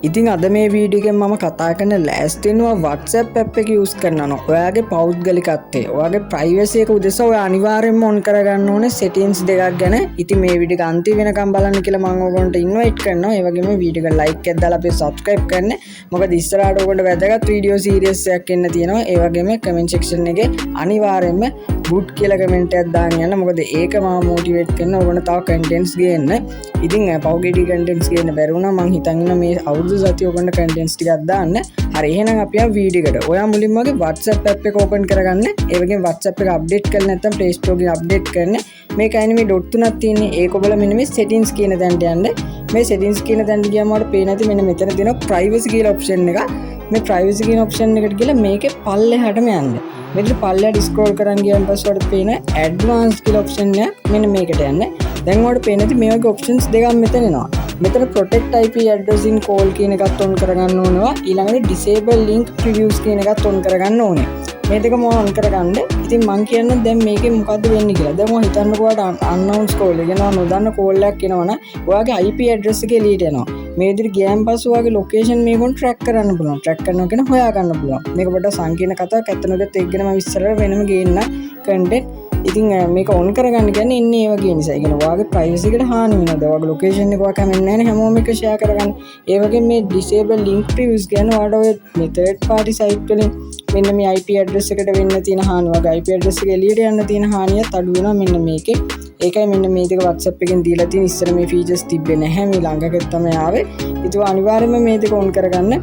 ඉතින් අද මේ වීඩියෝ එකෙන් මම කතා කරන්න ලෑස්ති වෙනවා WhatsApp app එක use කරනවා. ඔයාගේ පෞද්ගලිකත්වය, ඔයාගේ privacy එක උදෙසා ඔයා අනිවාර්යෙන්ම on කරගන්න ඕනේ settings දෙකක් ගැන. ඉතින් මේ වීඩියෝ එක අන්තිම වෙනකම් බලන්න කියලා මම ඔයගොල්ලන්ට invite කරනවා. ඒ වගේම වීඩියෝ එක like එකක් දාලා අපේ subscribe කරන්න. මොකද ඉස්සරහට ඔයගොල්ලන්ට වැදගත් වීඩියෝ series එකක් එන්න තියෙනවා. ඒ වගේම comment section එකේ අනිවාර්යෙන්ම good කියලා comment එකක් දාන්න යන්න. මොකද ඒක මම motivate කරන ඔයගොල්ලන්ට තව contents ගේන්න. ඉතින් පෞද්ගලික contents ගේන්න බැරි වුණා මං හිතන් ඉන්න මේ අවුරුදු සතිය ඔයගොල්ලන්ට contents ටිකක් දාන්න. හරි එහෙනම් අපි ආ වීඩියෝ එකට. ඔයා මුලින්ම වගේ WhatsApp app එක open කරගන්න. ඒ වගේම WhatsApp එක update කරලා නැත්නම් Play Store එකෙන් update කරන්න. මේක අයිනේ මේ dot තුනක් තියෙන්නේ. ඒක ඔබලා මෙන්න මේ settings කියන තැනට යන්න. මේ settings කියන තැනට ගියාම ඔයාලට පේන්නේ නැති මෙන්න මෙතන තියෙනවා privacy කියලා option එක. මේ privacy කියන option එකට ගිහලා මේකේ පල්ලෙහාටම යන්න. මෙතන පල්ලෙහාට scroll කරන් ගියාම පස්සේ ඔයාලට පේන advanced කියලා option එක මෙන්න මේකට යන්න. දැන් ඔයාලට පේන්නේ නැති මේ වගේ options දෙකක් මෙතන එනවා. මෙතන protect IP address in call කියන එකත් on කරගන්න ඕනවා. ඊළඟට disable link previews කියන එකත් on කරගන්න ඕනේ. මේ දෙකම on කරගන්න. ඉතින් මම කියන්නේ දැන් මේකේ මොකද්ද වෙන්නේ කියලා. දැන් ඔයා හිතන්නකෝ ඔයාට unknown call එක එනවා නොදන්න call එකක් එනවනම් ඔයාගේ IP address එක එළියට එනවා. මේ විදිහට ගියන් පස්සේ ඔයාගේ location මේකෙන් track කරන්න පුළුවන්. track කරනවා කියන හොයා ගන්න පුළුවන්. මේක පොඩ්ඩක් සංකීර්ණ කතාවක්. ඇත්තනොත් ඒක ගැන මම ඉස්සරහ වෙනම ගේන්න content. ඉතින් මේක on කරගන්න කියන්නේ ඉන්නේ ඒ වගේ නිසා. ඒ කියන්නේ ඔයාගේ privacy එකට හානි වෙනවද? ඔයාගේ location එක ඔයා කැමෙන්නේ නැහැ නේ හැමෝම එක share කරගන්න. ඒ වගේම මේ disable link previews කියන්නේ ඔයාලට ඔය මේ third party site වලින් මෙන්න මේ IP address එකට වෙන්න තියෙන හානිය, ඔයාගේ IP address එක එළියට යන්න තියෙන හානියත් අඩු වෙනවා මෙන්න මේකේ. ඒකයි මෙන්න මේ දෙක WhatsApp එකෙන් දීලා තියෙන. ඉස්සර මේ features තිබ්බේ නැහැ. මේ ළඟකට තමයි ආවේ. ඉතින් අනිවාර්යයෙන්ම මේ දෙක on කරගන්න.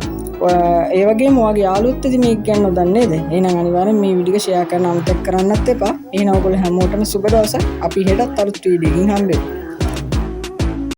ඒ වගේම ඔයාගේ යාළුවොත් ඉතින් මේක ගැන නොදන්නේ නේද? එහෙනම් අනිවාර්යෙන් මේ වීඩියෝ එක share කරන්න අමතක කරන්නත් එපා. එහෙනම් ඔයගොල්ලෝ හැමෝටම සුබ දවසක්. අපි හෙටත් අලුත් වීඩියෝ එකකින් හම්බෙමු.